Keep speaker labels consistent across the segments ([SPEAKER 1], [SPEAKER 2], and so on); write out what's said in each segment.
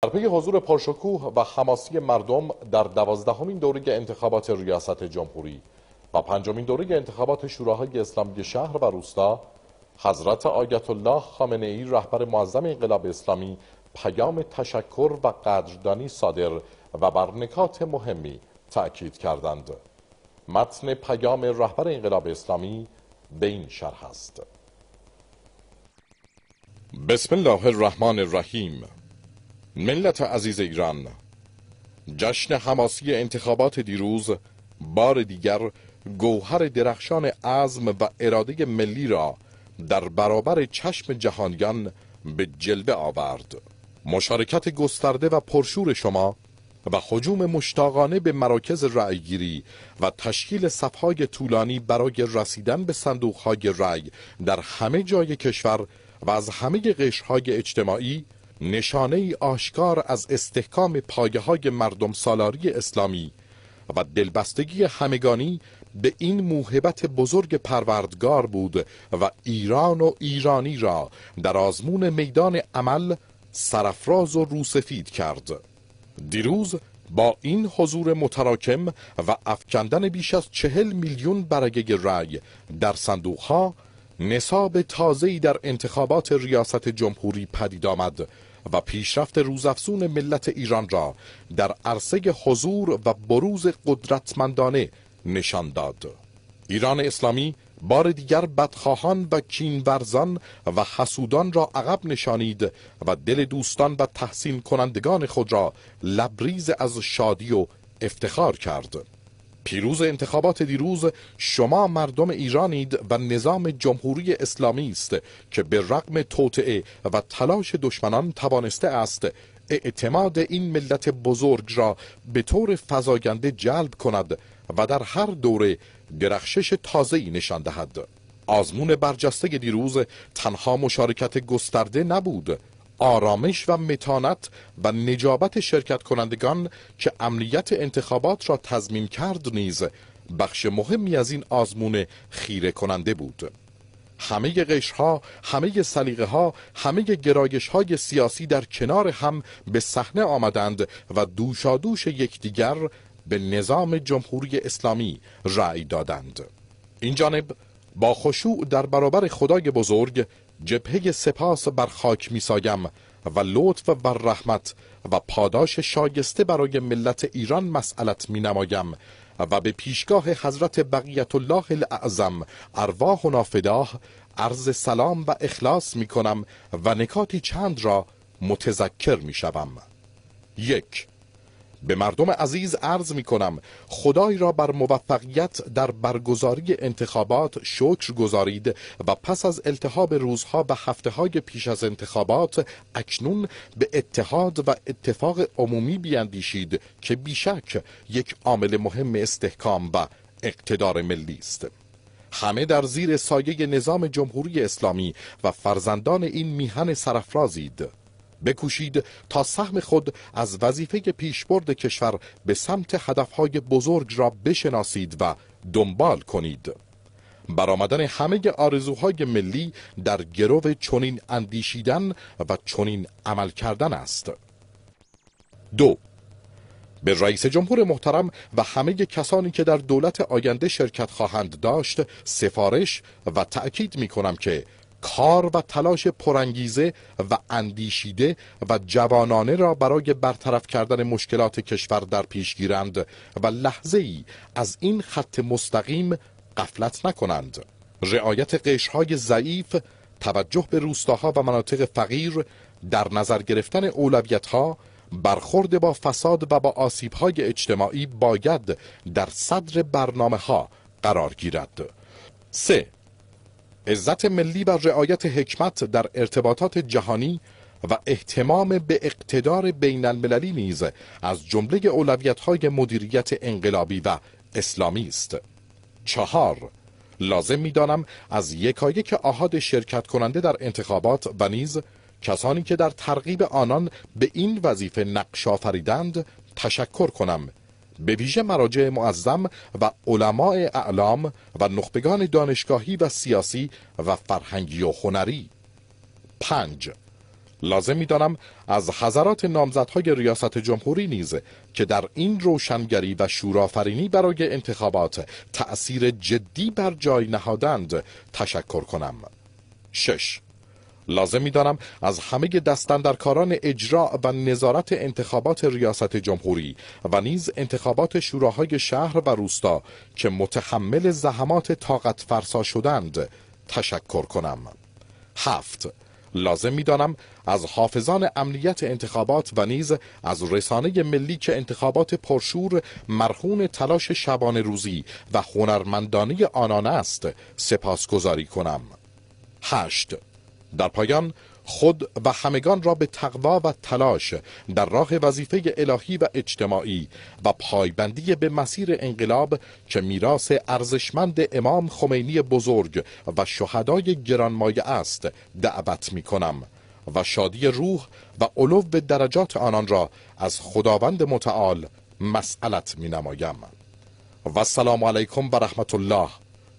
[SPEAKER 1] در پی حضور پرشکوه و حماسی مردم در 12مین دوره انتخابات ریاست جمهوری و 5مین دوره انتخابات شوراهای اسلامی شهر و روستا، حضرت آیت الله خامنه ای رهبر معظم انقلاب اسلامی پیام تشکر و قدردانی صادر و بر نکات مهمی تأکید کردند. متن پیام رهبر انقلاب اسلامی به این شرح است: بسم الله الرحمن الرحیم. ملت عزیز ایران، جشن حماسی انتخابات دیروز بار دیگر گوهر درخشان عزم و اراده ملی را در برابر چشم جهانیان به جلوه آورد. مشارکت گسترده و پرشور شما و هجوم مشتاقانه به مراکز رأیگیری و تشکیل صف‌های طولانی برای رسیدن به صندوق‌های رأی در همه جای کشور و از همه قشرهای اجتماعی نشانه ای آشکار از استحکام پایه‌های مردم سالاری اسلامی و دلبستگی همگانی به این موهبت بزرگ پروردگار بود و ایران و ایرانی را در آزمون میدان عمل سرافراز و روسفید کرد. دیروز با این حضور متراکم و افکندن بیش از 40 میلیون برگه رأی در صندوقها، نصاب تازه‌ای در انتخابات ریاست جمهوری پدید آمد و پیشرفت روزافزون ملت ایران را در عرصه حضور و بروز قدرتمندانه نشان داد. ایران اسلامی بار دیگر بدخواهان و کینورزان و حسودان را عقب نشانید و دل دوستان و تحسین کنندگان خود را لبریز از شادی و افتخار کرد. پیروز انتخابات دیروز شما مردم ایرانید و نظام جمهوری اسلامی است که به رغم توطئه و تلاش دشمنان توانسته است اعتماد این ملت بزرگ را به طور فزاینده جلب کند و در هر دوره درخشش تازه‌ای نشان دهد. آزمون برجسته دیروز تنها مشارکت گسترده نبود، آرامش و متانت و نجابت شرکت کنندگان که امنیت انتخابات را تضمین کرد نیز بخش مهمی از این آزمون خیره کننده بود. همه قشرها، همه سلیقه‌ها، همه گرایش‌های سیاسی در کنار هم به صحنه آمدند و دوشادوش یکدیگر به نظام جمهوری اسلامی رأی دادند. این جانب با خشوع در برابر خدای بزرگ جبهه سپاس بر خاک می‌سایم و لطف و رحمت و پاداش شایسته برای ملت ایران مسئلت می‌نمایم و به پیشگاه حضرت بقیت الله الاعظم ارواحنا فداه عرض سلام و اخلاص می‌کنم و نکاتی چند را متذکر می‌شوم. 1. به مردم عزیز عرض می کنم خدای را بر موفقیت در برگزاری انتخابات شکر گزارید و پس از التهاب روزها و هفته‌های پیش از انتخابات اکنون به اتحاد و اتفاق عمومی بیندیشید که بیشک یک عامل مهم استحکام و اقتدار ملی است. همه در زیر سایه نظام جمهوری اسلامی و فرزندان این میهن سرافرازید. بکوشید تا سهم خود از وظیفه پیشبرد کشور به سمت هدفهای بزرگ را بشناسید و دنبال کنید. برآمدن همه آرزوهای ملی در گرو چنین اندیشیدن و چنین عمل کردن است. 2. به رئیس جمهور محترم و همه کسانی که در دولت آینده شرکت خواهند داشت سفارش و تأکید می کنم که کار و تلاش پرانگیزه و اندیشیده و جوانانه را برای برطرف کردن مشکلات کشور در پیش گیرند و لحظه ای از این خط مستقیم غفلت نکنند. رعایت قشرهای ضعیف، توجه به روستاها و مناطق فقیر، در نظر گرفتن اولویت‌ها، برخورد با فساد و با آسیب‌های اجتماعی باید در صدر برنامه‌ها قرار گیرد. 3. عزت ملی و رعایت حکمت در ارتباطات جهانی و اهتمام به اقتدار بین المللی نیز از جمله اولویت‌های مدیریت انقلابی و اسلامی است. 4. لازم می‌دانم از یکایک آحاد شرکت کننده در انتخابات و نیز کسانی که در ترغیب آنان به این وظیفه نقش آفریدند تشکر کنم، به ویژه مراجع معظم و علماء اعلام و نخبگان دانشگاهی و سیاسی و فرهنگی و هنری. 5. لازم می‌دانم از حضرات نامزدهای ریاست جمهوری نیز که در این روشنگری و شورآفرینی برای انتخابات تأثیر جدی بر جای نهادند تشکر کنم. 6. لازم می‌دانم از همه دستاندرکاران اجرا و نظارت انتخابات ریاست جمهوری و نیز انتخابات شوراهای شهر و روستا که متحمل زحمات طاقت فرسا شدند تشکر کنم. 7. لازم می‌دانم از حافظان امنیت انتخابات و نیز از رسانه ملی که انتخابات پرشور مرهون تلاش شبانه روزی و هنرمندانه آنان است سپاسگزاری کنم. 8. در پایان خود و همگان را به تقوا و تلاش در راه وظیفه الهی و اجتماعی و پایبندی به مسیر انقلاب که میراث ارزشمند امام خمینی بزرگ و شهدای گرانمایه است دعوت می کنم و شادی روح و علو درجات آنان را از خداوند متعال مسئلت می نمایم. و السلام علیکم و رحمت الله.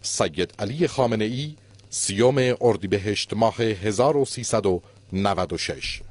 [SPEAKER 1] سید علی خامنه ای، 30 اردیبهشت ماه 1396.